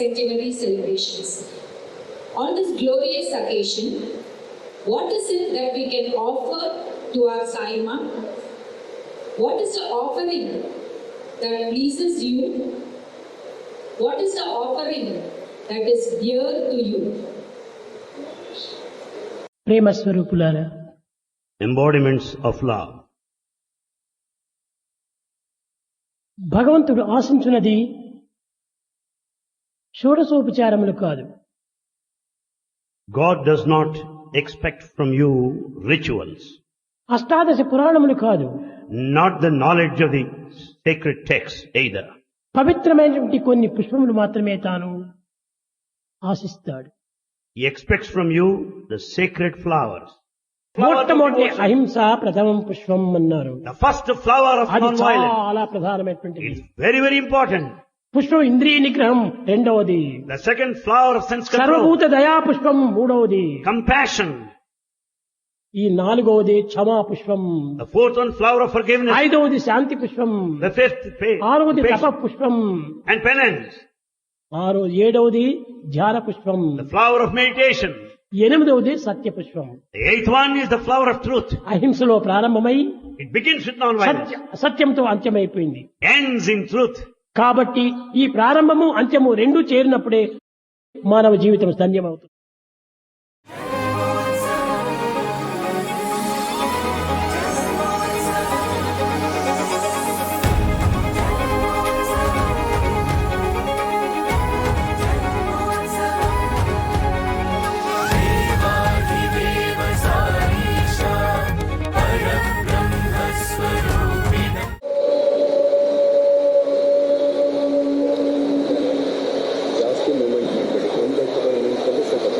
centenary celebrations. On this glorious occasion, what is it that we can offer to our Sai Ma? What is the offering that pleases you? What is the offering that is dear to you? ప్రేమ స్వరూపులారా, embodiments of love. భగవంతుడు ఆశించున్నది షోడశోపచారములు కాదు. God does not expect from you rituals, అష్టాదశ పురాణములు కాదు. not the knowledge of the sacred text either. పవిత్రమైనటువంటి కొన్ని పుష్పములు మాత్రమే తాను ఆశిస్తాడు. He expects from you the sacred flowers. మొట్టమొదటి అహింస ప్రథమం పుష్పం అన్నారు. The first flower of అది non-violence. చాలా ప్రధానమైనటువంటిది. It's very, very important. పుష్పం ఇంద్రియ నిగ్రహం రెండవది. The second flower of sense control. సర్వభూత దయా పుష్పం మూడవది. Compassion. ఈ నాలుగవది క్షమా పుష్పం. The fourth one, flower of forgiveness. ఐదవది శాంతి పుష్పం. The fifth, ఆరవది తప patience పుష్పం. and penance. ఏడవది ధ్యాన పుష్పం. The flower of meditation. ఎనిమిదవది సత్య పుష్పం. The eighth one is the flower of truth. అహింసలో ప్రారంభమై It begins with non-violence, సత్యంతో అంత్యమైపోయింది. ends in truth. కాబట్టి ఈ ప్రారంభము అంత్యము రెండు చేరినప్పుడే మానవ జీవితం ధన్యమవుతుంది. ಜಾಸ್ತಿ ಮೂಮೆಂಟ್ ಮಾಡಬೇಡಿ. ಒಂದಕ್ಕೆ ಒಂದೊಂದು ಸಲ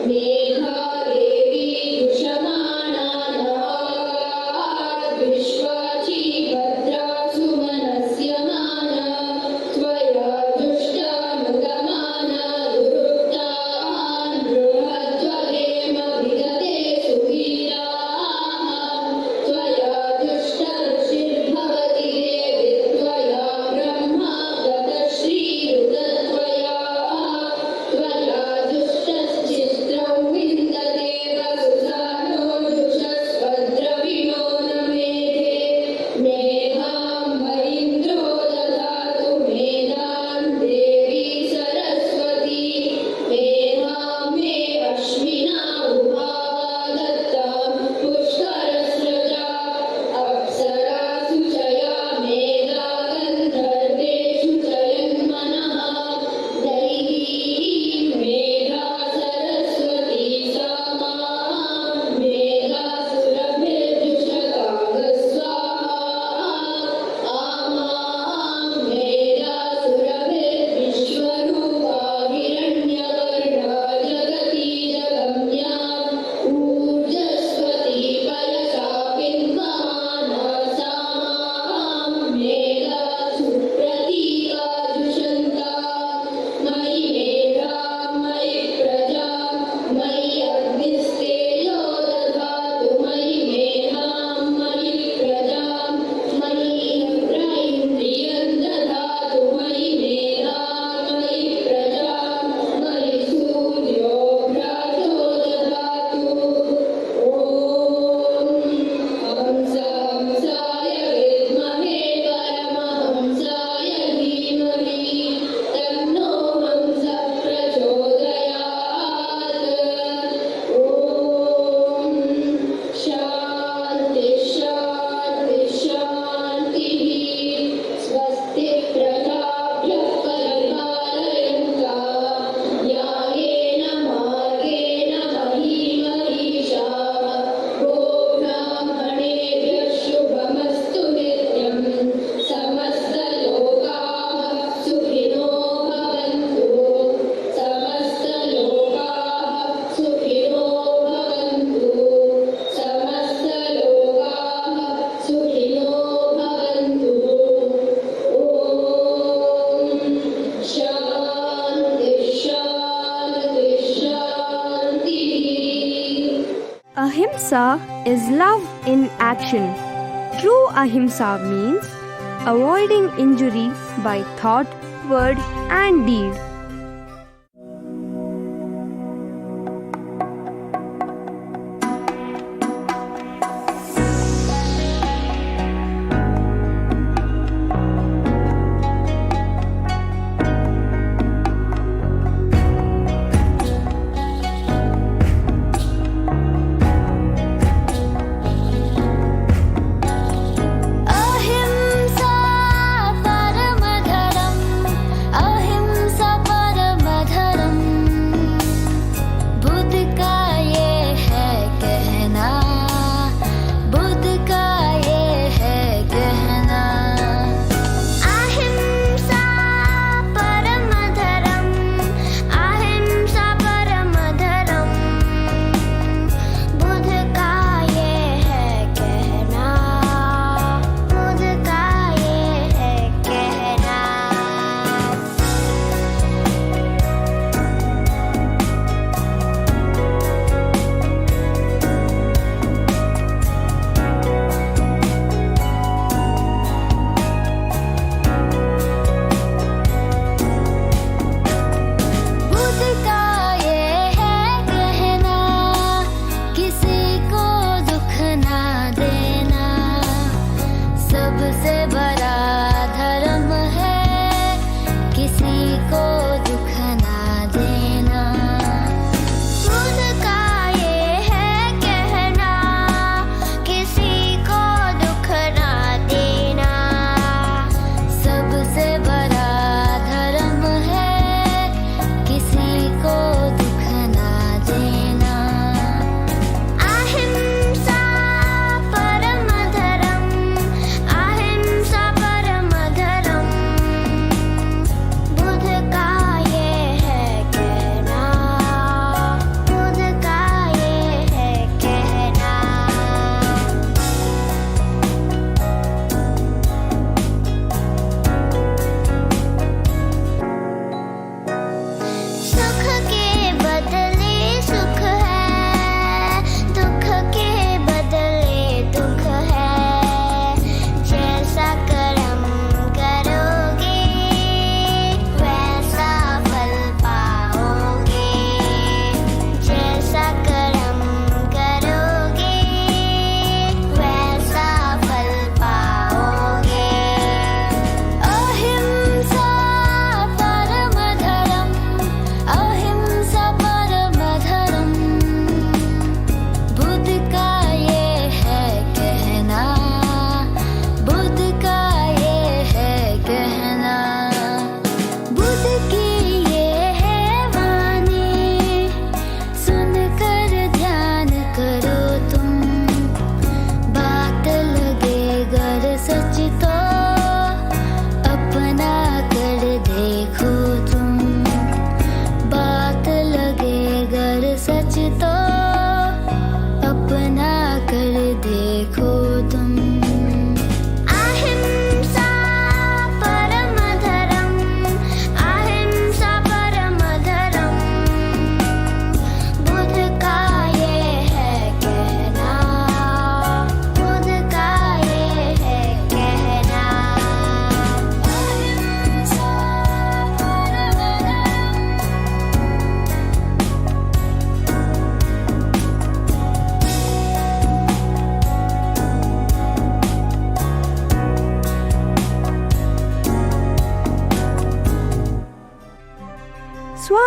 मेधादेवी दुषमाणानात् विश्वाची भद्रा सुमनस्यमाना त्वया दुष्टानुगमाना दुरुक्तान् बृहद्वरेम विदते सुवीराः त्वया दुष्टऋषिर्भवति देवि त्वया ब्रह्मा गतश्रीरुतत्वया त्वया दुष्टश्चित्रं विन्दते वसुधानो दुषस्वद्रविणो न मेधे मेधां मरीन्द्रो ददातु मेधां देवी सरस्वती मेधां मे अश्विना उभावा दत्तां पुष्करस्रजा अप्सरासु चया मेधा गन्धर्वेषु चयन्मनः दैवी मेधा सरस्वती सा मां मेधासुरभिर्जुषकागस्वाहा आमां मेधासुरभिर्विश्वरूपा हिरण्यवर्णा जगती जगम्या ऊर्जस्वती पयसा पिन्वमाना सा मां मेधासुप्रतीका जुषन्ता मयि मेधा मयि प्रजा मयि अग्निस्तेजो दधातु मयि मेधां मयि प्रजां मयि इन्द्रियं दधातु मयि मेधां मयि प्रजां मयि सूर्यो भ्राजो दधातु ॐ हंसाय विद्महे परमहंसाय धीमहि तन्नो हंसः प्रचोदयात् ॐ शान्ति शान्ति शान्तिः स्वस्ति प्रजाभ्यः परिपालयन्ताः न्यायेन मार्गेण महीमहीषाः गोब्राह्मणेभ्यः शुभमस्तु नित्यं समस्तलोकाः सुखिनो भवन्तु समस्तलोकाः सुखिनो भवन्तु समस्तलोकाः सुखिनो भवन्तु ॐ शान्ति शान्ति शान्तिः Ahimsa is love in action. True ahimsa means avoiding injury by thought, word, and deed. अहिंसा परमधरम् अहिंसा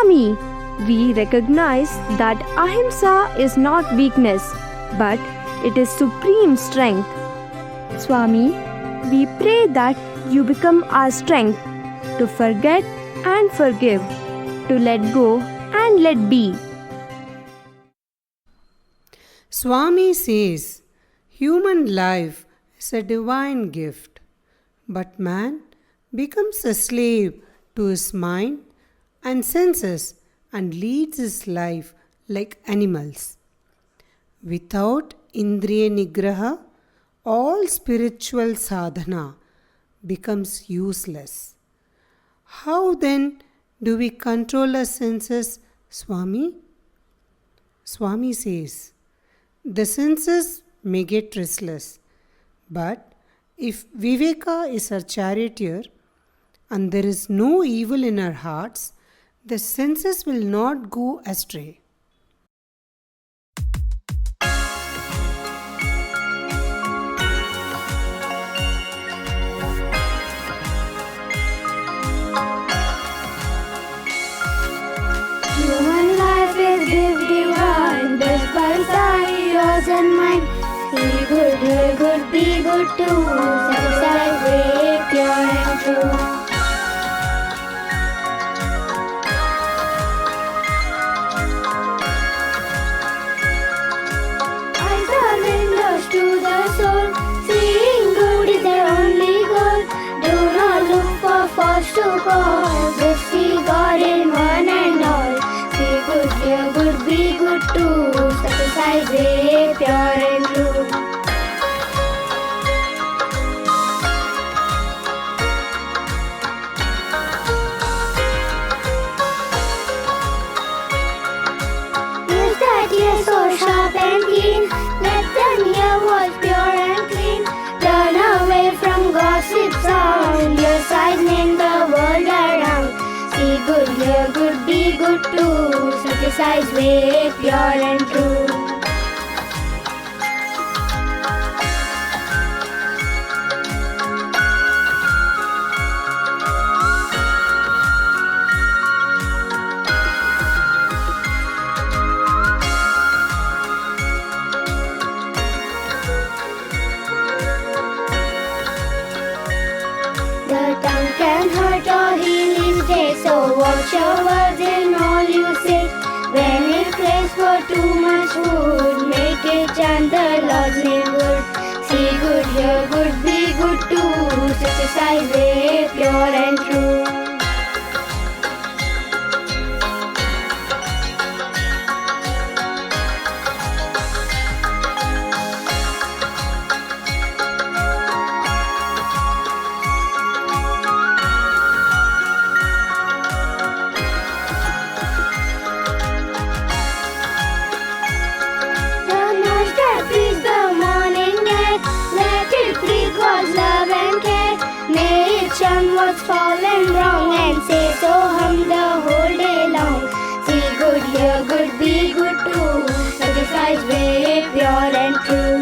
Swami, we recognize that ahimsa is not weakness, but it is supreme strength. Swami, we pray that you become our strength to forget and forgive, to let go and let be. Swami says, human life is a divine gift, but man becomes a slave to his mind and senses and leads his life like animals. Without Indriya Nigraha, all spiritual sadhana becomes useless. How then do we control our senses, Swami? Swami says, the senses may get restless, but if Viveka is our charioteer and there is no evil in our hearts, the senses will not go astray. Human life is gift divine, blessed by Sai, yours and mine. Be good, do good, be good too. Satisfied, way, pure and true. Eyes are windows to the soul. Seeing good is their only goal. Do not look for faults to call. Just see God in one and all. See good, hear good, be good too. Satisfied, way, pure and true. Use that ear so sharp and keen. Let them hear what's pure and clean. Turn away from gossip sound. Your sighs name the world around. See good, hear good, be good too. Satisfies way, pure and true. The tongue can hurt or heal each day, so watch your words in all you say. When it craves for too much food, make it chant the Lord's name good. See good, hear good, be good too. Satisfies way, pure and true. The nurse that breathes the morning air, let it breathe God's love and care. May it shun what's fallen wrong and say so hum the whole day long. See good, hear good, be good too. Satisfies way, pure and true.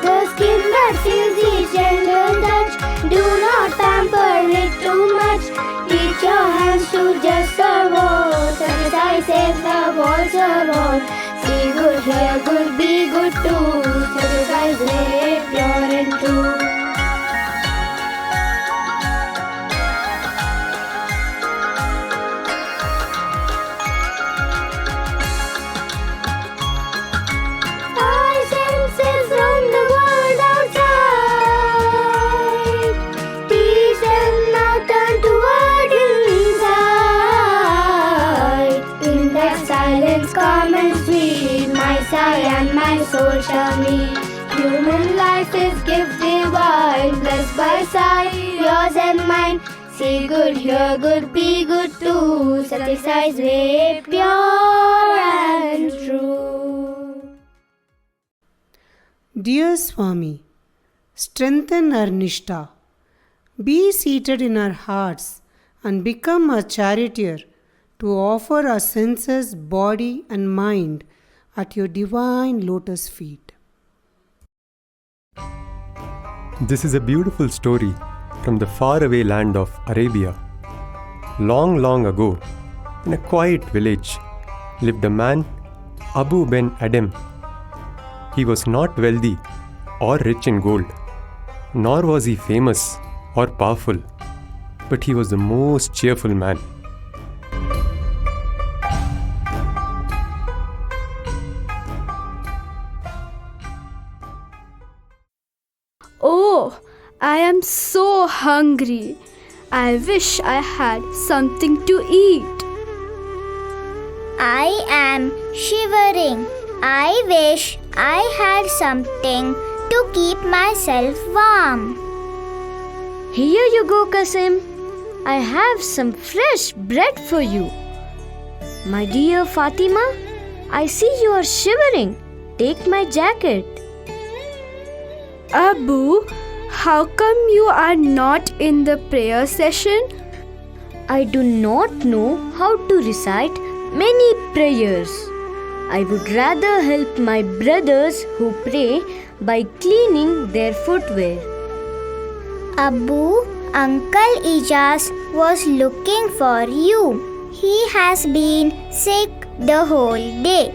The skin that feels each gentle touch, do not pamper it too much. Teach your hands to just serve all. Satisfy, save, love, all serve all. See good, hear good, be good too. Satisfy, way, pure and true. Our senses roam the world outside. Teach them now turn toward inside. In that silence, calm and sweet, my sigh and my soul shall meet. Human life is gift divine, blessed by Sai, yours and mine. See good, hear good, be good too. Satisfies way, pure and true. Dear Swami, strengthen our nishta. Be seated in our hearts and become a charioteer to offer our senses, body, and mind at your divine lotus feet. This is a beautiful story from the faraway land of Arabia. Long, long ago, in a quiet village, lived a man, Abu Ben Adhem. He was not wealthy or rich in gold, nor was he famous or powerful, but he was the most cheerful man. Oh, I am so hungry. I wish I had something to eat. I am shivering. I wish I had something to keep myself warm. Here you go, Qasim. I have some fresh bread for you. My dear Fatima, I see you are shivering. Take my jacket. Abu, how come you are not in the prayer session? I do not know how to recite many prayers. I would rather help my brothers who pray by cleaning their footwear. Abu, Uncle Ijaz was looking for you. He has been sick the whole day.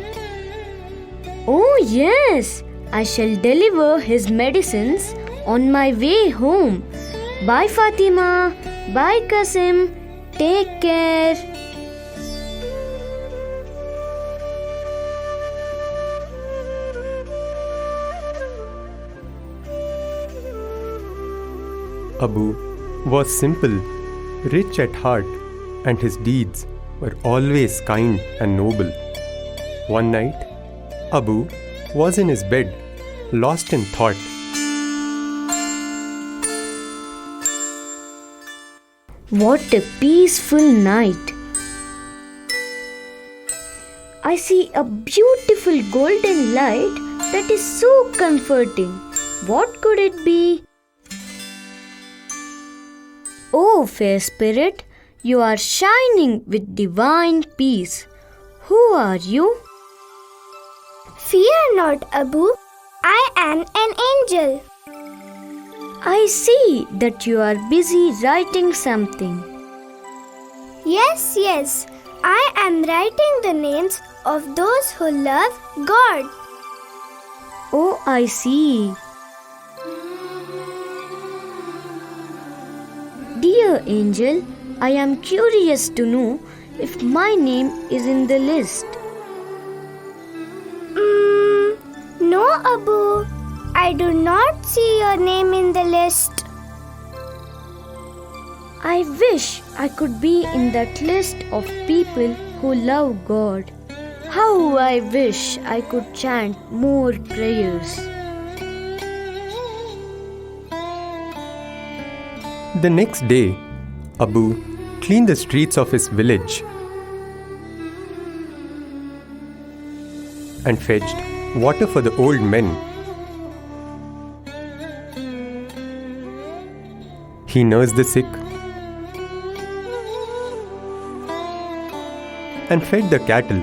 Oh yes, I shall deliver his medicines on my way home. Bye Fatima. Bye Qasim. Take care. Abu was simple, rich at heart, and his deeds were always kind and noble. One night, Abu was in his bed, lost in thought. What a peaceful night. I see a beautiful golden light that is so comforting. What could it be? Oh, fair spirit, you are shining with divine peace. Who are you? Fear not, Abu. I am an angel. I see that you are busy writing something. Yes, yes. I am writing the names of those who love God. Oh, I see. Dear angel, I am curious to know if my name is in the list. No, Abu. I do not see your name in the list. I wish I could be in that list of people who love God. How I wish I could chant more prayers. The next day, Abu cleaned the streets of his village and fetched water for the old men. He nursed the sick and fed the cattle.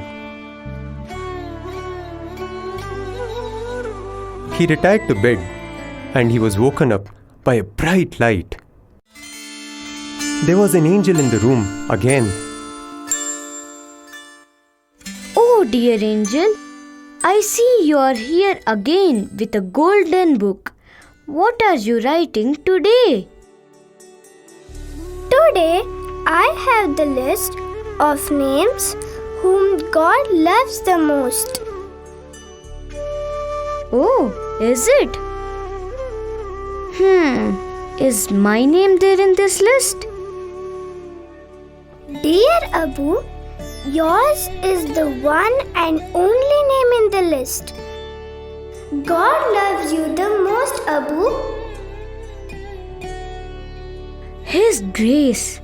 He retired to bed and he was woken up by a bright light. There was an angel in the room again. Oh, dear angel, I see you are here again with a golden book. What are you writing today? Today, I have the list of names whom God loves the most. Oh, is it? Is my name there in this list? Dear Abu, yours is the one and only name in the list. God loves you the most, Abu. His grace.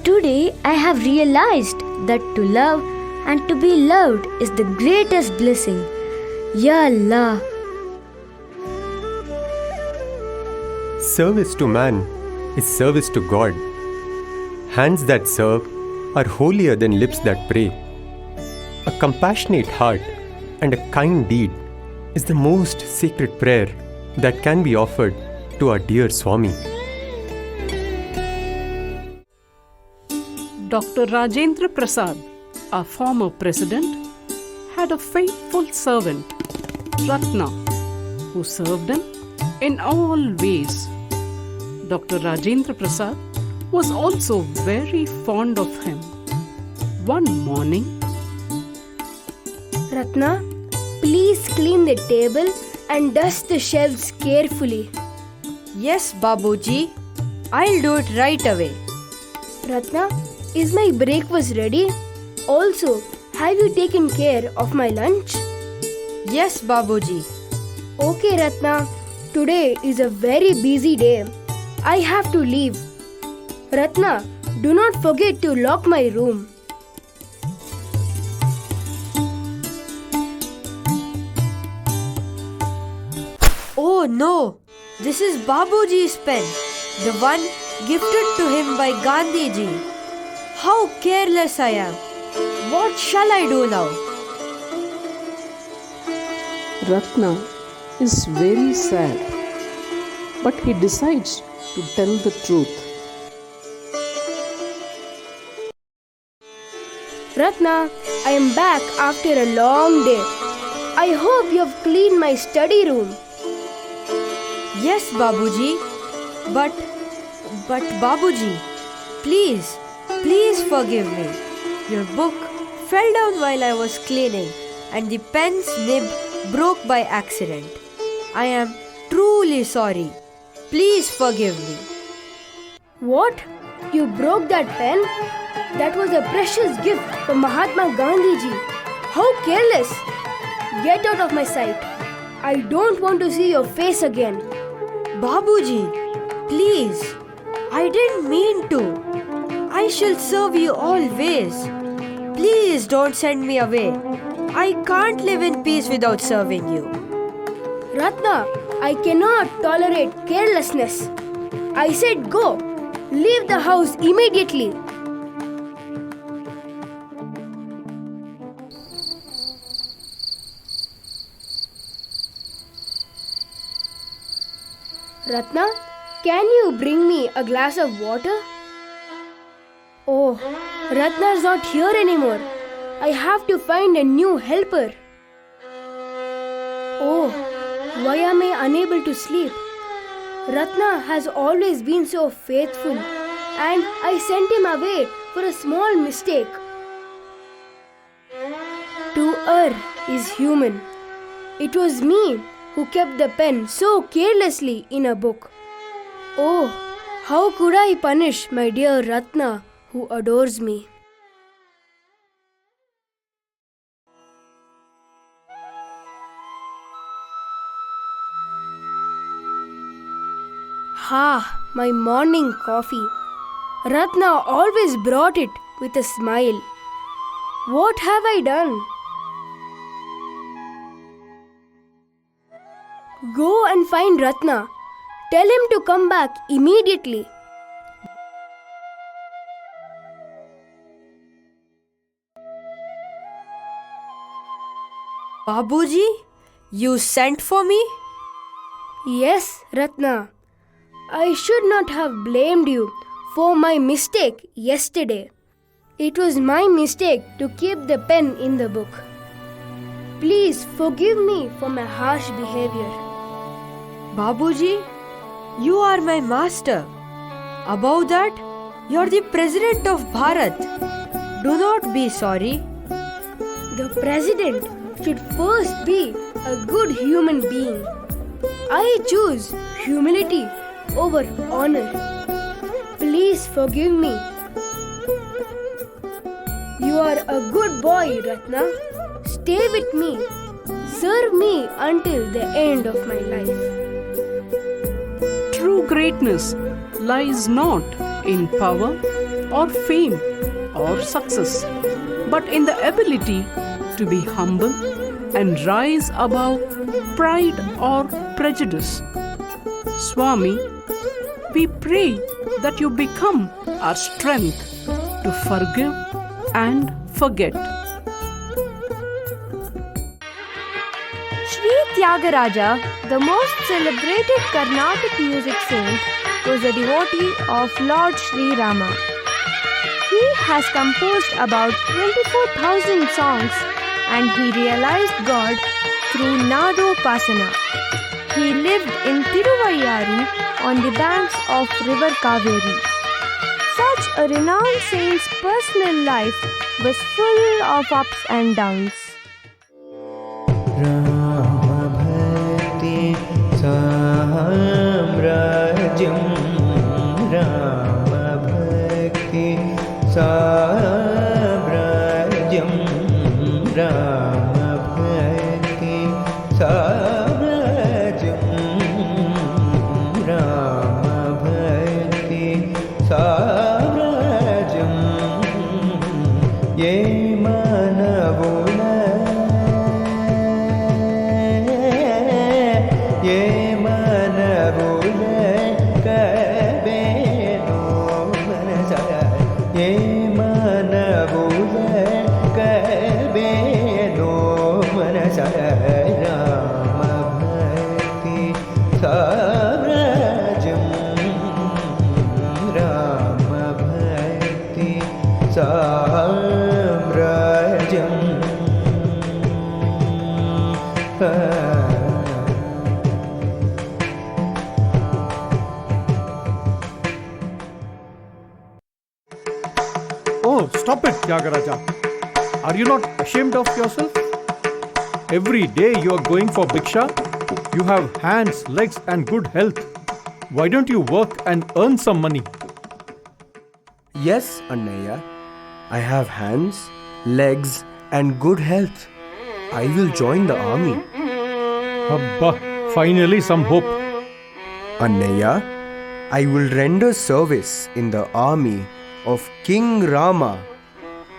Today I have realized that to love and to be loved is the greatest blessing. Ya Allah. service to man is service to God. Hands that serve are holier than lips that pray. A compassionate heart and a kind deed is the most sacred prayer that can be offered to our dear Swami. Dr. Rajendra Prasad, our former president, had a faithful servant, Ratna, who served him in all ways. Dr. Rajendra Prasad was also very fond of him. One morning, Ratna, please clean the table and dust the shelves carefully. Yes, Babuji. I'll do it right away. Ratna, is my breakfast ready? Also, have you taken care of my lunch? Yes, Babuji. Okay, Ratna. Today is a very busy day. I have to leave. Ratna, do not forget to lock my room. Oh no! This is Babuji's pen, the one gifted to him by Gandhiji. How careless I am! What shall I do now? Ratna is very sad, but he decides to tell the truth. Ratna, I am back after a long day. I hope you have cleaned my study room. Yes, Babuji. But Babuji, please forgive me. Your book fell down while I was cleaning and the pen's nib broke by accident. I am truly sorry. Please forgive me. What? You broke that pen? That was a precious gift from Mahatma Gandhiji. How careless! Get out of my sight. I don't want to see your face again. Babuji, please. I didn't mean to. I shall serve you always. Please don't send me away. I can't live in peace without serving you. Ratna, I cannot tolerate carelessness. I said go. Leave the house immediately. Ratna, can you bring me a glass of water? Oh, Ratna's not here anymore. I have to find a new helper. Oh, why am I unable to sleep? Ratna has always been so faithful, and I sent him away for a small mistake. To err is human. It was me who kept the pen so carelessly in a book. Oh, how could I punish my dear Ratna who adores me? Ha, my morning coffee. Ratna always brought it with a smile. What have I done? Go and find Ratna. Tell him to come back immediately. Babuji, you sent for me? Yes, Ratna. I should not have blamed you for my mistake yesterday. It was my mistake to keep the pen in the book. Please forgive me for my harsh behavior. Babuji, you are my master. Above that, you are the president of Bharat. Do not be sorry. The president should first be a good human being. I choose humility over honor. Please forgive me. You are a good boy, Ratna. Stay with me. Serve me until the end of my life. True greatness lies not in power or fame or success, but in the ability to be humble and rise above pride or prejudice. Swami We pray that you become our strength to forgive and forget. Sri Tyagaraja, the most celebrated Carnatic music saint, was a devotee of Lord Sri Rama. He has composed about 24,000 songs and he realized God through Nadopasana. He lived in Tiruvayyaru on the banks of river Kaveri. Such a renowned saint's personal life was full of ups and downs. रामभक्ति साम्राज्यं रामभक्ति साम्राज्यं रामभक्ति साम्राज्यं रामभक्ति साम्राज्यं ये मानवुन ये मनबुल कबेनो मनसा ये मनबुल कबेनो मनसा राम भक्ति साम्राज्यं राम भक्ति साम्राज्यं Oh, stop it, Tyagaraja. Are you not ashamed of yourself? Every day you are going for Bhiksha. You have hands, legs and good health. Why don't you work and earn some money? Yes, Annaya. I have hands, legs and good health. I will join the army. Abba, finally some hope. Annaya, I will render service in the army of King Rama.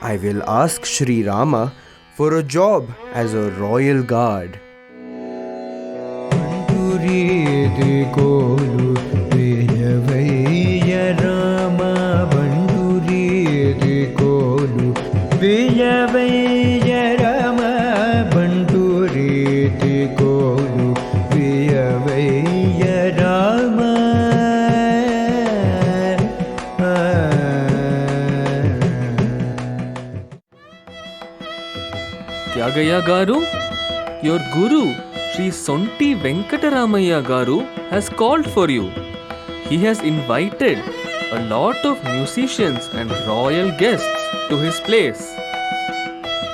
I will ask Sri Rama for a job as a royal guard. Tyagaya Garu, your Guru, Sri Sonti Venkataramaya Garu, has called for you. He has invited a lot of musicians and royal guests to his place.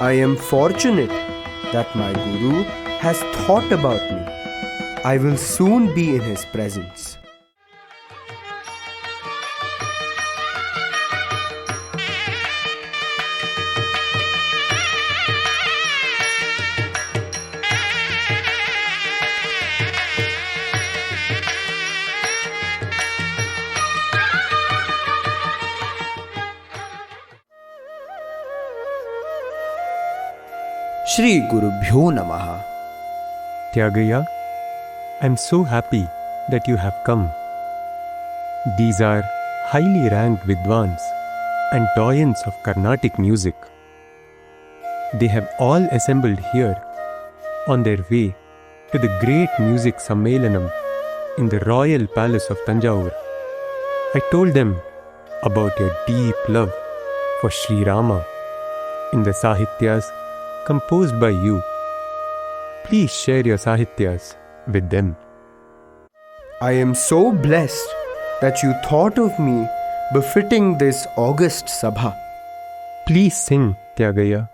I am fortunate that my Guru has thought about me. I will soon be in his presence. Shri Gurubhyo Namaha. Tyagaya, I'm so happy that you have come. These are highly ranked Vidwans and doyens of Carnatic music. They have all assembled here on their way to the great music Sammelanam in the royal palace of Tanjavur. I told them about your deep love for Sri Rama in the Sahityas composed by you. Please share your Sahityas with them. I am so blessed that you thought of me befitting this august Sabha. Please sing, Tyagaya.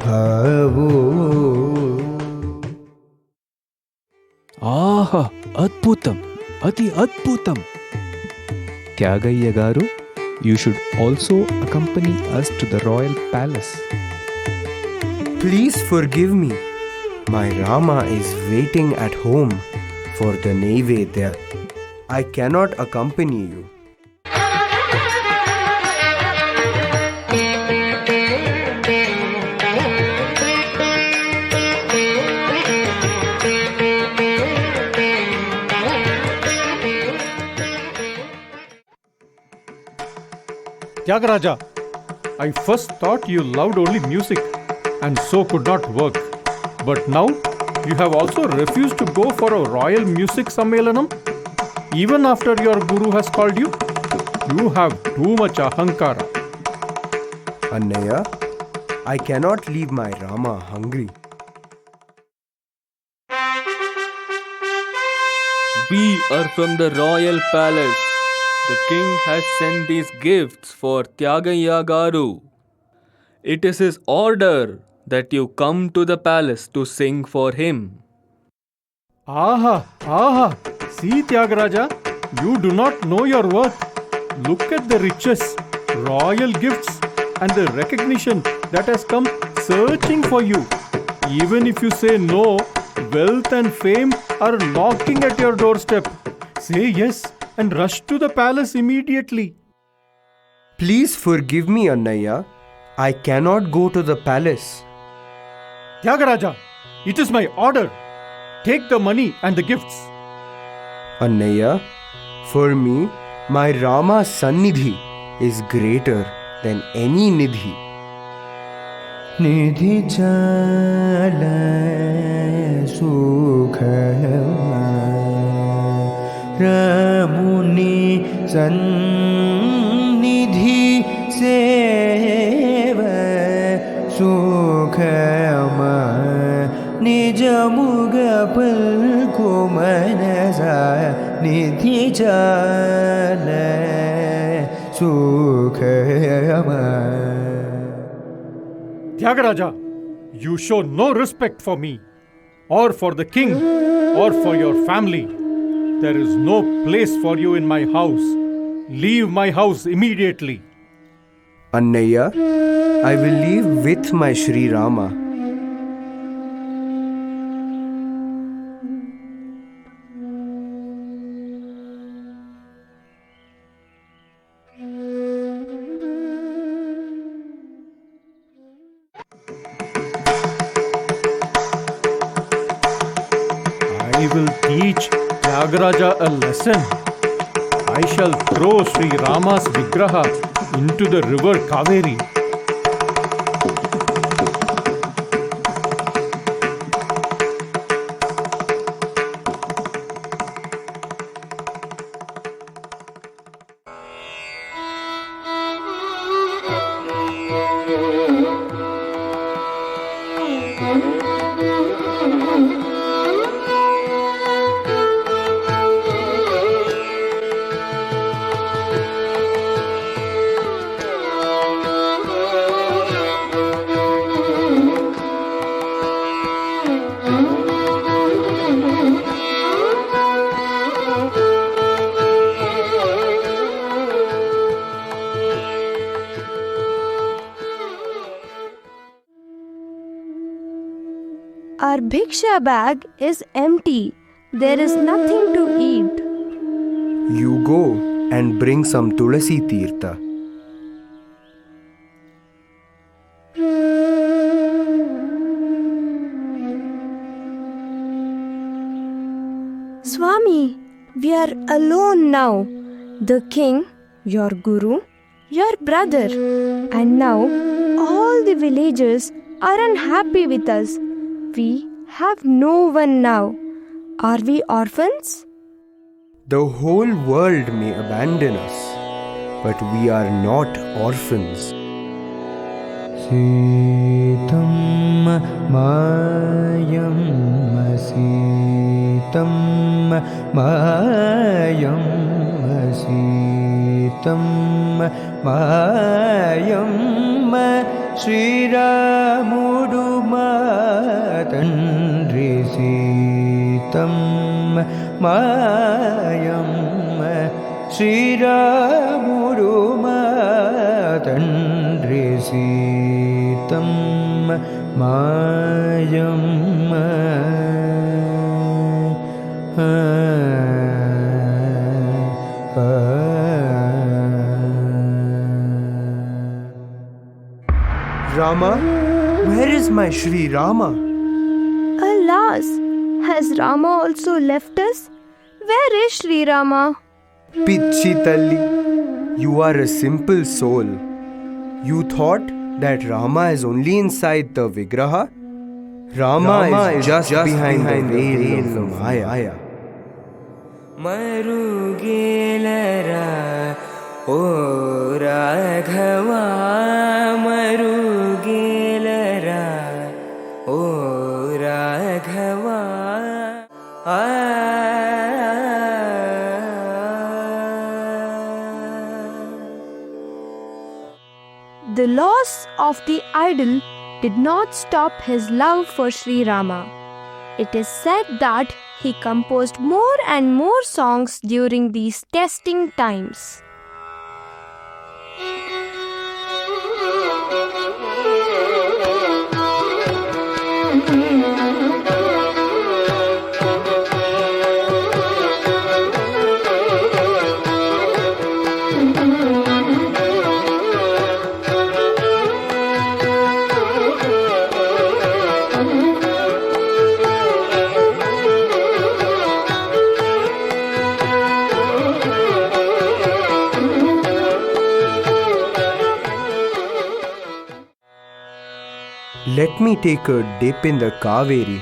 భవో. ఆహా, అద్భుతం, అతి అద్భుతం. త్యాగయ్య గారు, you should also accompany us to the royal palace. Please forgive me. My Rama is waiting at home for the Naivedya. I cannot accompany you. Tyagaraja, I first thought you loved only music and so could not work. But now you have also refused to go for a royal music sammelanam even after your guru has called you. You have too much ahankara. Annaya, I cannot leave my Rama hungry. We are from the royal palace. The king has sent these gifts for Tyagayya Garu. It is his order that you come to the palace to sing for him. Aha, aha. See, Tyagaraja, you do not know your worth. Look at the riches, royal gifts, and the recognition that has come searching for you. Even if you say no, wealth and fame are knocking at your doorstep. Say yes and rush to the palace immediately. Please forgive me, Annaya. I cannot go to the palace. Tyagaraja, it is my order. Take the money and the gifts. Annaya, for me, my Rama Sannidhi is greater than any Nidhi. Nidhi chala sukha Ramuni Sannidhi seva sukhama Nijamugapal kumanasa Nidhi chala sukhama. Tyagaraja, you show no respect for me, or for the king, or for your family. There is no place for you in my house. Leave my house immediately. Annaya, I will leave with my Sri Rama. I will teach Tyagaraja a lesson. I shall throw Sri Rama's Vigraha into the river Kaveri. Our bhiksha bag is empty. There is nothing to eat. You go and bring some Tulasi Tirtha. Swami, we are alone now. The king, your guru, your brother, and now all the villagers are unhappy with us. We have no one now. Are we orphans? The whole world may abandon us, but we are not orphans. Sitam mayam sitam mayam sitam mayam Sri Ramudu మాయమ్మ శ్రీరాముడు మా తండ్రి సీతమ్మ మాయమ్మ Rama, where is my Sri Rama? Alas, has Rama also left us? Where is Sri Rama? Pichi Talli, you are a simple soul. You thought that Rama is only inside the Vigraha? Rama is just behind the veil of Maya. Marugelara, O Raghava, Marugelara, O Raghava. The loss of the idol did not stop his love for Sri Rama. It is said that he composed more and more songs during these testing times. Let me take a dip in the Kaveri.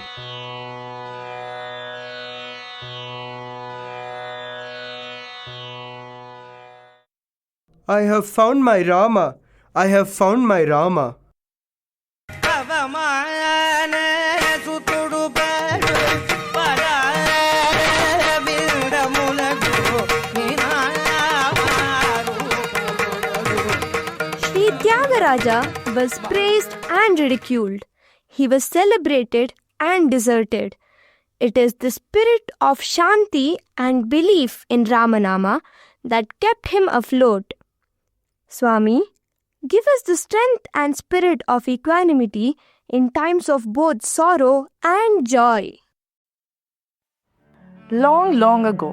I have found my Rama. I have found my Rama. Sri Tyagaraja was praised and ridiculed. He was celebrated and deserted. It is the spirit of Shanti and belief in Ramanama that kept him afloat. Swami, give us the strength and spirit of equanimity in times of both sorrow and joy. Long, long ago,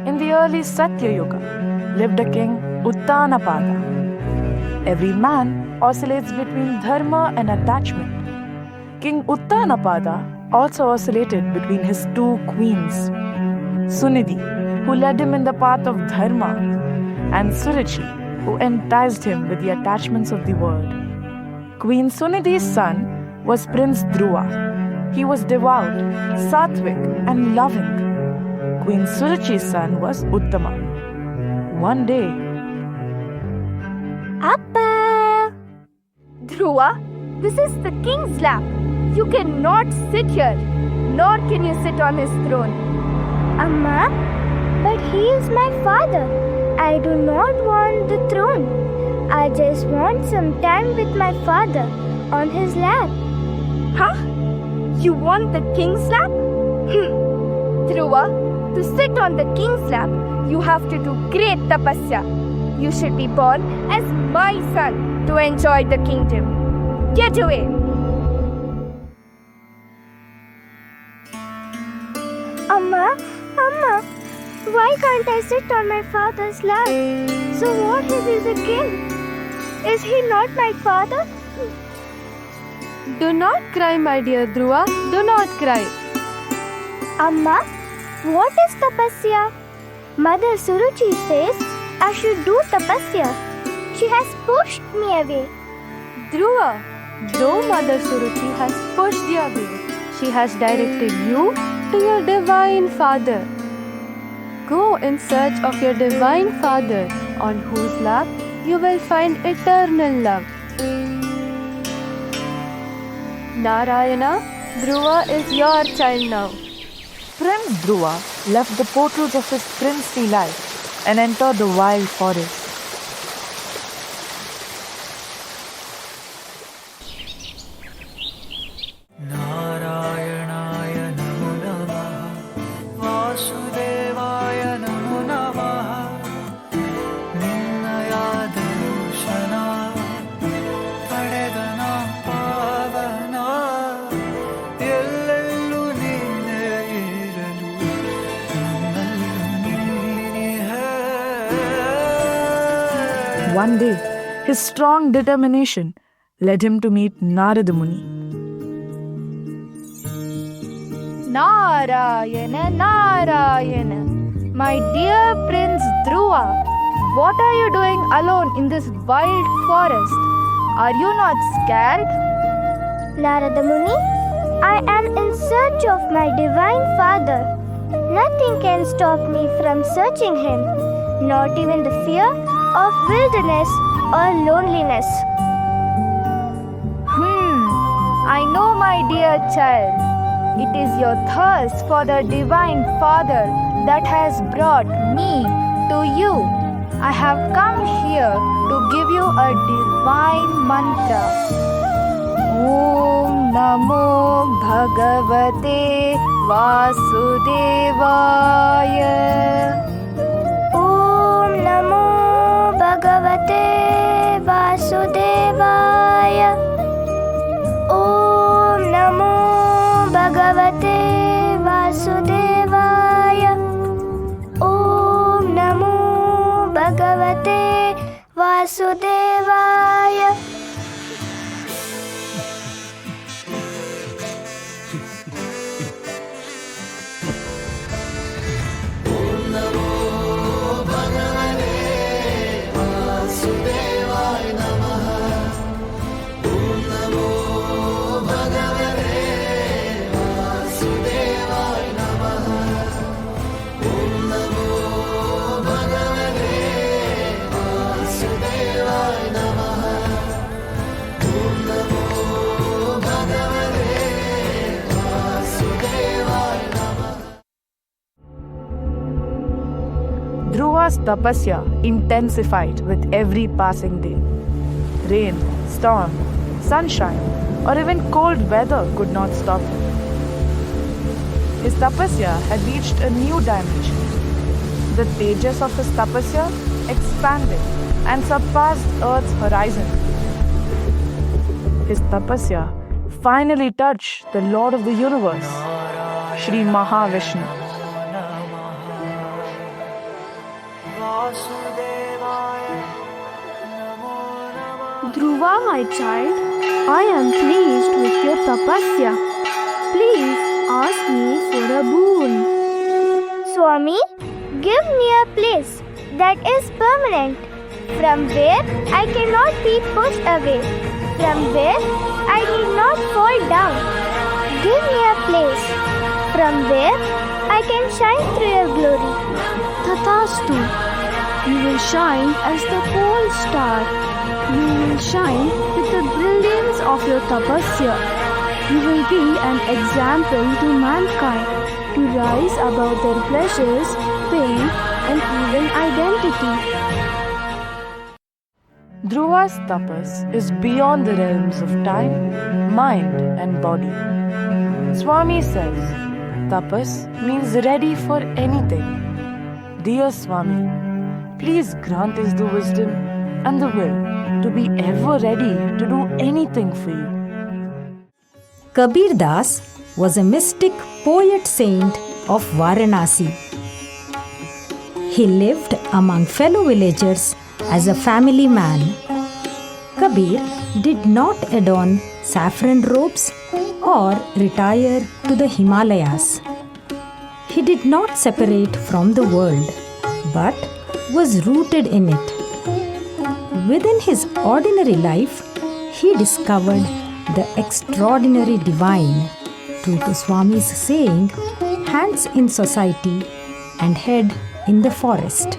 in the early Satya Yuga, lived a king, Uttanapada. Every man oscillates between dharma and attachment. King Uttanapada also oscillated between his two queens, Sunidhi, who led him in the path of dharma, and Suruchi, who enticed him with the attachments of the world. Queen Sunidhi's son was Prince Dhruva. He was devout, sattvic, and loving. Queen Suruchi's son was Uttama. One day, Appa! Dhruva, this is the king's lap. You cannot sit here, nor can you sit on his throne. Amma, but he is my father. I do not want the throne. I just want some time with my father on his lap. Huh? You want the king's lap? Dhruva, to sit on the king's lap, you have to do great tapasya. You should be born as my son to enjoy the kingdom. Get away! Amma, why can't I sit on my father's lap? So what if he's a king? Is he not my father? Do not cry, my dear Dhruva. Do not cry. Amma, what is tapasya? Mother Suruchi says I should do tapasya. She has pushed me away. Dhruva, though Mother Suruchi has pushed you away, she has directed you to your divine father. Go in search of your divine father, on whose lap you will find eternal love. Narayana, Dhruva is your child now. Prince Dhruva left the portals of his princely life and entered the wild forest. one day, his strong determination led him to meet Narada Muni. Narayana, Narayana, my dear Prince Dhruva, what are you doing alone in this wild forest? Are you not scared? Narada Muni, I am in search of my divine father. Nothing can stop me from searching him, not even the fear of wilderness or loneliness. I know, my dear child. It is your thirst for the divine father that has brought me to you. I have come here to give you a divine mantra. Om Namo Bhagavate Vasudevaya. Om Namo Bhagavate Vasudevaya. Om Namo Bhagavate Vasudevaya. Om Namo Bhagavate Vasudevaya. Dhruva's tapasya intensified with every passing day. Rain, storm, sunshine, or even cold weather could not stop him. His tapasya had reached a new dimension. The tejas of his tapasya expanded and surpassed Earth's horizon. His tapasya finally touched the Lord of the universe, Sri Mahavishnu. Dhruva, my child, I am pleased with your tapasya. Please ask me for a boon. Swami, give me a place that is permanent, from where I cannot be pushed away, from where I need not fall down. Give me a place from where I can shine through your glory. Tathastu. You will shine as the pole star. You will shine with the brilliance of your tapasya. You will be an example to mankind to rise above their pleasures, pain, and even identity. Dhruva's tapas is beyond the realms of time, mind, and body. Swami says, tapas means ready for anything. Dear Swami, please grant us the wisdom and the will to be ever ready to do anything for you. Kabir Das was a mystic poet saint of Varanasi. He lived among fellow villagers as a family man. Kabir did not adorn saffron robes or retire to the Himalayas. He did not separate from the world, but was rooted in it. Within his ordinary life, he discovered the extraordinary divine, true to Swami's saying, hands in society and head in the forest.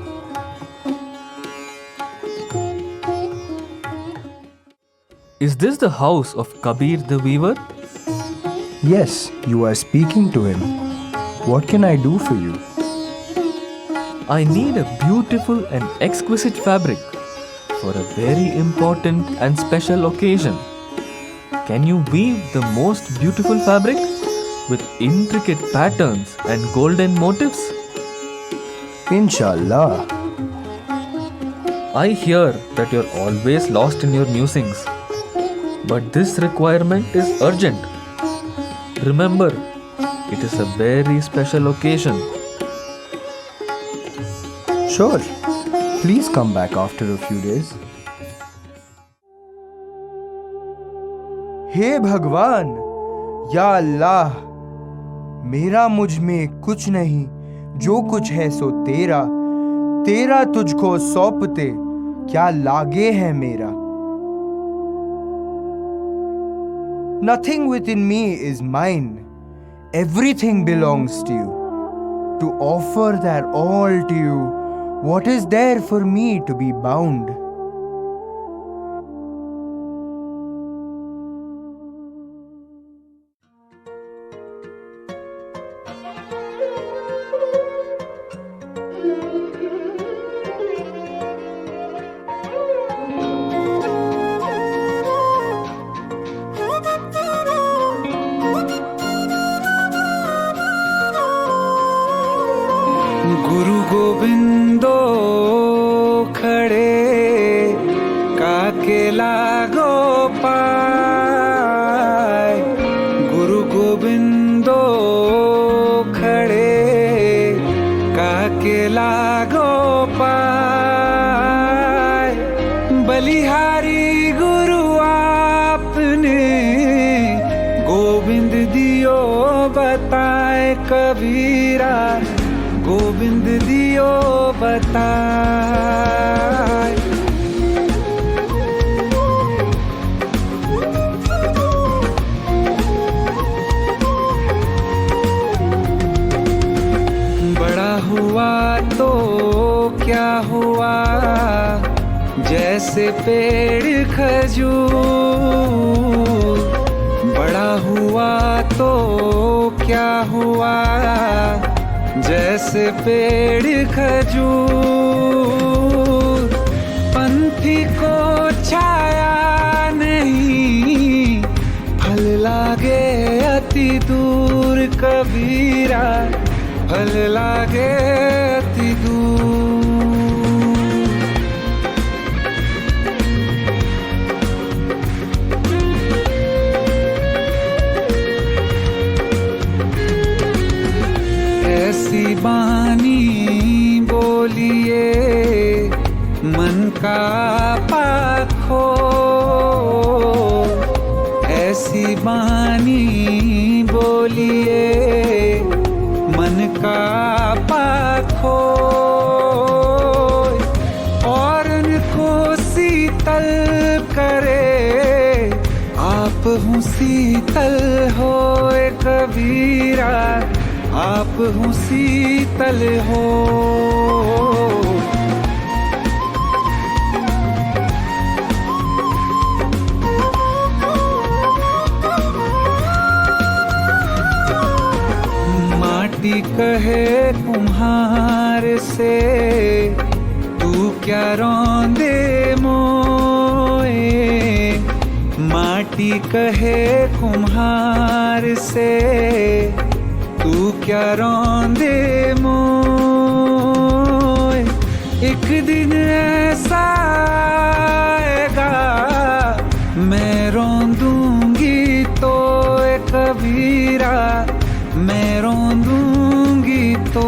Is this the house of Kabir the weaver? Yes, you are speaking to him. What can I do for you? I need a beautiful and exquisite fabric for a very important and special occasion. Can you weave the most beautiful fabric with intricate patterns and golden motifs? Inshallah. I hear that you're always lost in your musings, but this requirement is urgent. Remember, it is a very special occasion. Sure. Please come back after a few days. हे भगवान, या अल्लाह, मेरा मुझ में कुछ नहीं, जो कुछ है सो तेरा, तेरा तुझको सौंपते क्या लागे है मेरा। Nothing within me is mine. Everything belongs to you. To offer that all to you, what is there for me to be bound? गुरु गोविंदो खड़े काके लागो पाय, गुरु गोविंदो खड़े काके लागो पाय। बलिहारी गुरु आपने गोविंद दियो बताए, कबीरा गोविंद दियो बताए। बड़ा हुआ तो क्या हुआ, जैसे पेड़ खजूर। बड़ा हुआ तो क्या हुआ, जैसे पेड़ खजूर। पंथी को छाया नहीं, फल लागे अति दूर, कबीरा फल लागे अति दूर। ऐसी बानी बोलिए मन का पाखो, ऐसी बानी बोलिए मन का पाखो। और उनको शीतल करे, आप हूँ शीतल होए, कबीरा आप हूँ शीतल हो। माटी कहे कुम्हार से, तू क्या रौंदे मोए। माटी कहे कुम्हार से, तू क्या रौंदे मोए। एक दिन ऐसा आएगा, मैं रौंदूंगी तो कबीरा, मैं रौंदूंगी तो।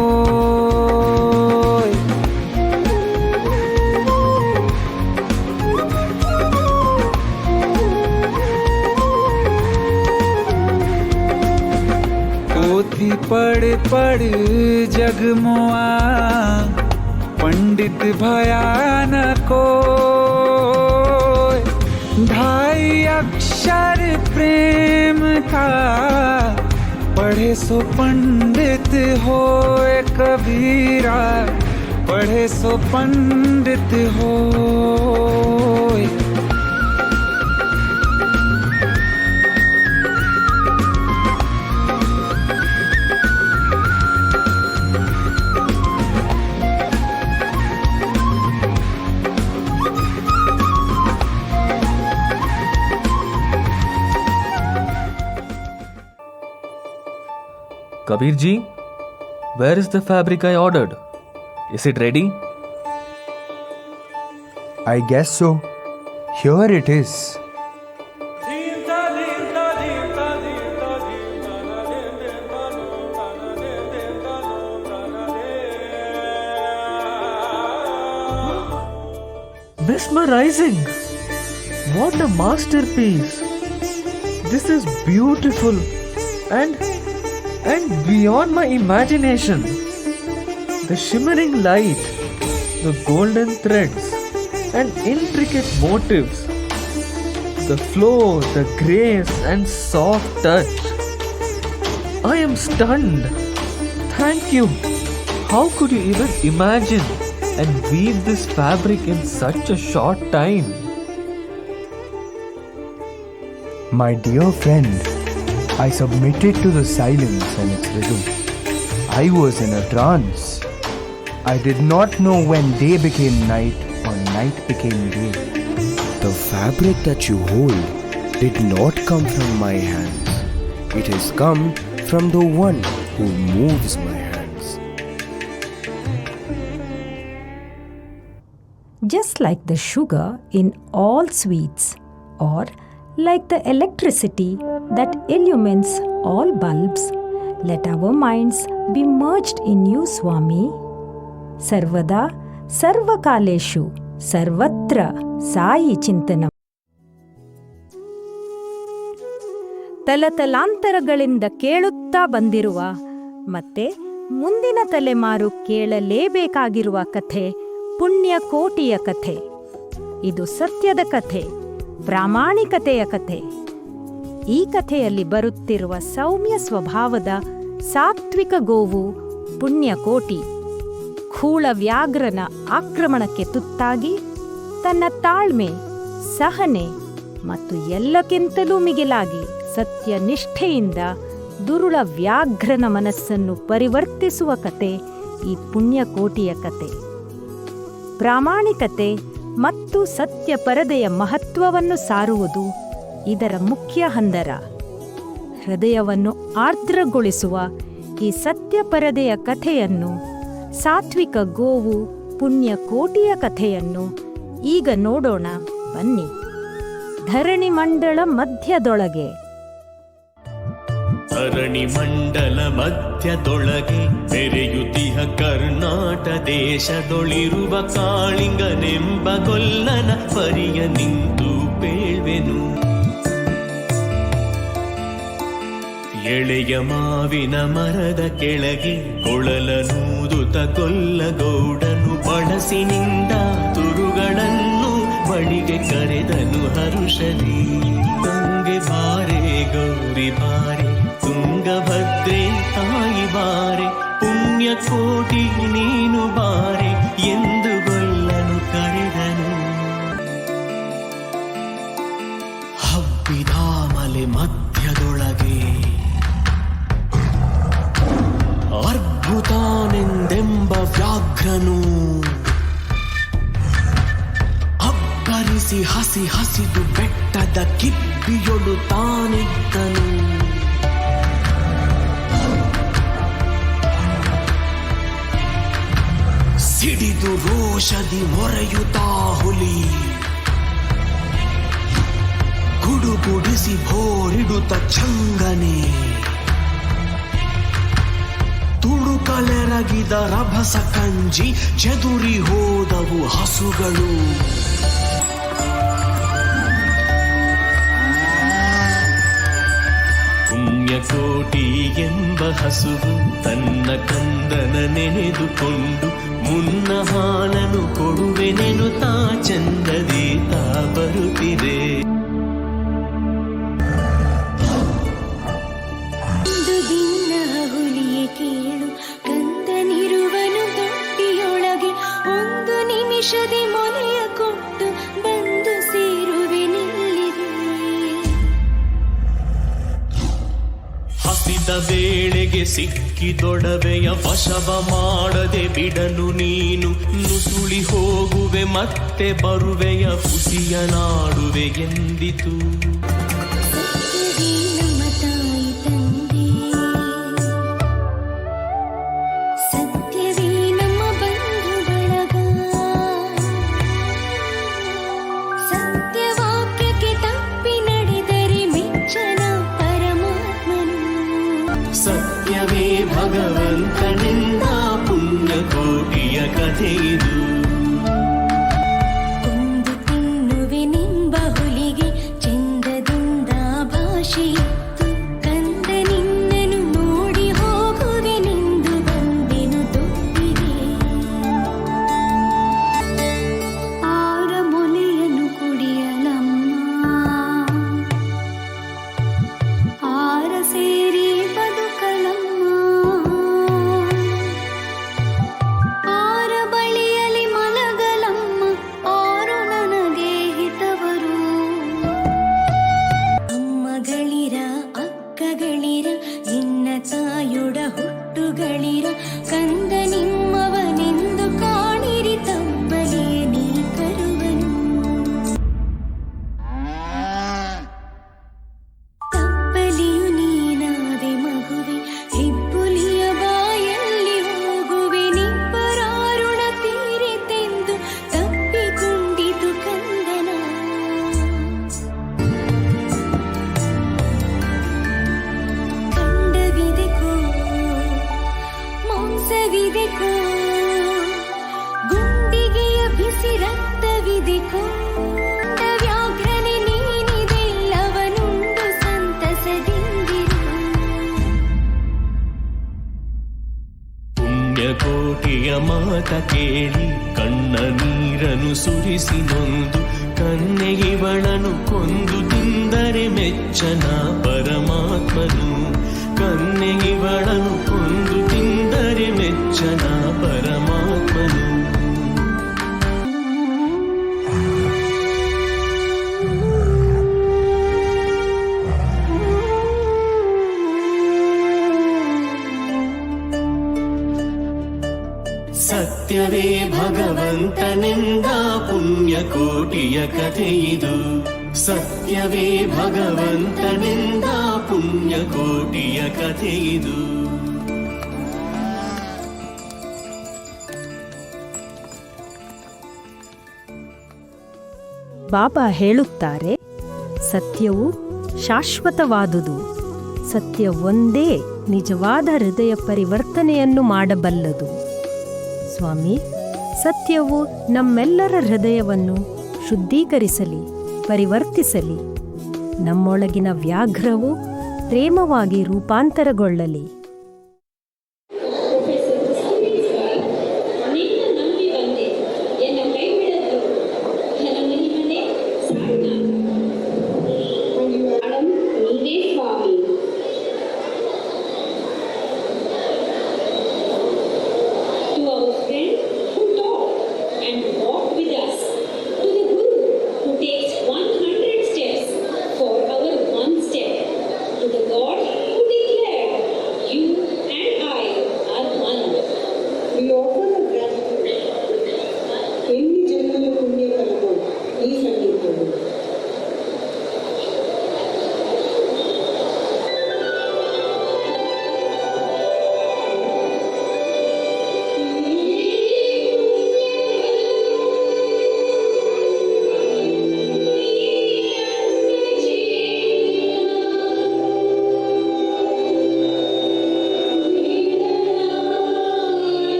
पोथी पढ़ पढ़ जगमोआ, पंडित भयानको। ढाई अक्षर प्रेम का, पढ़े सो पंडित होए, कबीरा पढ़े सो पंडित होए। Kabir ji, where is the fabric I ordered? Is it ready? I guess so. Here it is. Mesmerizing! What a masterpiece! This is beautiful and beyond my imagination. The shimmering light, the golden threads and intricate motifs, the flow, the grace and soft touch. I am stunned. Thank you. How could you even imagine and weave this fabric in such a short time? My dear friend, I submitted to the silence and its rhythm. I was in a trance. I did not know when day became night or night became day. The fabric that you hold did not come from my hands. It has come from the one who moves my hands. Just like the sugar in all sweets, or like the electricity that illumines all bulbs, let our minds be merged in you, Swami. Sarvada, Sarvakaleshu, Sarvatra, Sai Chintanam. ತಲತಲಾಂತರಗಳಿಂದ ಕೇಳುತ್ತಾ ಬಂದಿರುವ ಮತ್ತೆ ಮುಂದಿನ ತಲೆಮಾರು ಕೇಳಲೇಬೇಕಾಗಿರುವ ಕಥೆ ಪುಣ್ಯಕೋಟಿಯ ಕಥೆ. ಇದು ಸತ್ಯದ ಕಥೆ, ಪ್ರಾಮಾಣಿಕತೆಯ ಕಥೆ. ಈ ಕಥೆಯಲ್ಲಿ ಬರುತ್ತಿರುವ ಸೌಮ್ಯ ಸ್ವಭಾವದ ಸಾತ್ವಿಕ ಗೋವು ಪುಣ್ಯಕೋಟಿ ಖೂಳ ವ್ಯಾಘ್ರನ ಆಕ್ರಮಣಕ್ಕೆ ತುತ್ತಾಗಿ ತನ್ನ ತಾಳ್ಮೆ, ಸಹನೆ ಮತ್ತು ಎಲ್ಲಕ್ಕಿಂತಲೂ ಮಿಗಿಲಾಗಿ ಸತ್ಯನಿಷ್ಠೆಯಿಂದ ದುರುಳ ವ್ಯಾಘ್ರನ ಮನಸ್ಸನ್ನು ಪರಿವರ್ತಿಸುವ ಕತೆ ಈ ಪುಣ್ಯಕೋಟಿಯ ಕತೆ. ಪ್ರಾಮಾಣಿಕತೆ ಮತ್ತು ಸತ್ಯ ಪರದೆಯ ಮಹತ್ವವನ್ನು ಸಾರುವುದು ಇದರ ಮುಖ್ಯ ಹಂದರ. ಹೃದಯವನ್ನು ಆರ್ದ್ರಗೊಳಿಸುವ ಈ ಸತ್ಯ ಪರದೆಯ ಕಥೆಯನ್ನು, ಸಾತ್ವಿಕ ಗೋವು ಪುಣ್ಯಕೋಟಿಯ ಕಥೆಯನ್ನು ಈಗ ನೋಡೋಣ ಬನ್ನಿ. ಧರಣಿ ಮಂಡಳ ಮಧ್ಯದೊಳಗೆ. ಧರಣಿ ಮಂಡಲ ಮಧ್ಯದೊಳಗೆ ಬೆರೆಯುತ್ತಿಹ ಕರ್ನಾಟ ದೇಶದೊಳಿರುವ ಕಾಳಿಂಗನೆಂಬ ಗೊಲ್ಲನ ಪರಿಯ ನಿಂತು ಪೇಳ್ವೆನು. ಎಳೆಯ ಮಾವಿನ ಮರದ ಕೆಳಗೆ ಕೊಳಲನೂದುತ ಕೊಲ್ಲಗೌಡನು ಬಳಸಿನಿಂದ ತುರುಗಳನ್ನು ಬಳಿಗೆ ಕರೆದನು ಹರುಷಲಿ. ಗಂಗೆ ಬಾರೆ ಗೌರಿ ಬಾರೆ ತುಂಗಭದ್ರೆ ತಾಯಿ ಬಾರೆ ಪುಣ್ಯಕೋಟಿ ನೀನು ಬಾರೆ ಎಂದು ಗೊಲ್ಲನು ಕರೆದನು. ಹಬ್ಬಿದ ಮಲೆ ಮಧ್ಯದೊಳಗೆ ಅರ್ಭುತಾನೆಂದೆಂಬ ವ್ಯಾಘ್ರನು ಅಬ್ಬರಿಸಿ ಹಸಿ ಹಸಿದು ಬೆಟ್ಟದ ಕಿಪ್ಪಿಯೊಳು ತಾನಿದ್ದನು. ಸಿಡಿದು ರೋಷದಿ ಮೊರೆಯುತ್ತಾ ಹುಲಿ ಗುಡುಗುಡಿಸಿ ಭೋರಿಡುತ್ತ ಚಂಗನೆ ತುಳುಕಲೆರಗಿದ ರಭಸ ಕಂಜಿ ಚೆದುರಿ ಹೋದವು ಹಸುಗಳು. ಪುಣ್ಯಕೋಟಿ ಎಂಬ ಹಸುವು ತನ್ನ ಕಂದನ ನೆನೆದುಕೊಂಡು ಮುನ್ನ ಹಾಲನು ಕೊಡುವೆನೆನು ತಾ ಚಂದದಿ ತಾ ಬರುತ್ತಿದೆ. ಒಂದು ದಿನ ಹುಲಿಯೇ ಕೇಳು, ಕಂದನಿರುವನು ತೊಟ್ಟಿಯೊಳಗೆ, ಒಂದು ನಿಮಿಷದಿ ಮೊಲೆಯ ಕೊಟ್ಟು ಬಂದು ಸೇರುವೆ ನಿಲ್ಲಿದೆ. ಹಸಿದ ವೇಳೆಗೆ ಸಿಕ್ಕಿದೊಡವೆಯ ವಶವ ಮಾಡದೆ ಬಿಡನು ನೀನು. ನುಸುಳಿ ಹೋಗುವೆ ಮತ್ತೆ ಬರುವೆಯ ಹುಸಿಯ ನಾಡುವೆ ಎಂದಿತು. ನಮ್ಮ ತಾಯಿ ತಂದೆ, ಸತ್ಯವೇ ನಮ್ಮ ಬಂಧು ಬಳಗ, ಸತ್ಯವಾಕ್ಯಕ್ಕೆ ತಪ್ಪಿ ನಡೆದರೆ ಮೆಚ್ಚನ ಪರಮಾತ್ಮನು. ಸತ್ಯವೇ ಭಗವಂತನೆಂದ ಪುಣ್ಯಕೋಟಿಯ ಕಥೆಯಿದು. ಕೊಂದು ತಿನ್ನುವೆ ನಿಂಬ ಹುಲಿಗೆ ಚಂದದಿಂದ ಭಾಷೆ ಕಂದಗಳಿರ ಇನ್ನ ತಾಯೊಡ ಹುಟ್ಟುಗಳಿರ ಕಂದ ನಿಮ್ಮವನೆಂದು ಕಾಣಿರಿ ತಪ್ಪಲೇ ನೀ ಕರುವನು ತಪ್ಪಲಿಯು ನೀನಾದೆ ಮಗುವೆ ಹೆಬ್ಬುಲಿಯ ಬಾಯಲ್ಲಿ ಹೋಗುವೆ ನಿಬ್ಬರಾರುಣ ತೀರಿತೆಂದು ತಪ್ಪಿಕೊಂಡಿತು ಕಂದನ ಕಂಡವಿದೆಕೋ ಮಾಂಸವಿದೆಕೋ ಗುಂಡಿಗೆಯ ಬಿಸಿ ರಕ್ತವಿದೆಕೋ ವ್ಯಾಘ್ರನೆ ನೀನಿದೆಲ್ಲವನುಂಡು ಸಂತಸದಿಂದಿರು ಪುಣ್ಯಕೋಟಿಯ ಮಾತ ಕೇಳಿ ಕಣ್ಣ ನೀರನು ಸುರಿಸಿ ನೊಂದು ಕನ್ನೆಗಿವಳನು ಕೊಂದು ತಿಂದರೆ ಮೆಚ್ಚನ ಪರಮಾತ್ಮನು ಕನ್ನೆಗಿವಳನು ಕೊಂದು ತಿಂದರೆ ಮೆಚ್ಚನ ಪರಮಾತ್ಮನು ಸತ್ಯವೇ ಭಗವಂತನೆಂದ ಪುಣ್ಯಕೋಟಿಯ ಕಥೆಯಿದು ಸತ್ಯವೇ ಭಗವಂತನೆಂದ ಪುಣ್ಯಕೋಟಿಯ ಕಥೆಯಿದು ಬಾಬಾ ಹೇಳುತ್ತಾರೆ, ಸತ್ಯವು ಶಾಶ್ವತವಾದುದು. ಸತ್ಯ ಒಂದೇ ನಿಜವಾದ ಹೃದಯ ಪರಿವರ್ತನೆಯನ್ನು ಮಾಡಬಲ್ಲದು. ಸ್ವಾಮಿ, ಸತ್ಯವು ನಮ್ಮೆಲ್ಲರ ಹೃದಯವನ್ನು ಶುದ್ಧೀಕರಿಸಲಿ, ಪರಿವರ್ತಿಸಲಿ. ನಮ್ಮೊಳಗಿನ ವ್ಯಾಘ್ರವು ಪ್ರೇಮವಾಗಿ ರೂಪಾಂತರಗೊಳ್ಳಲಿ.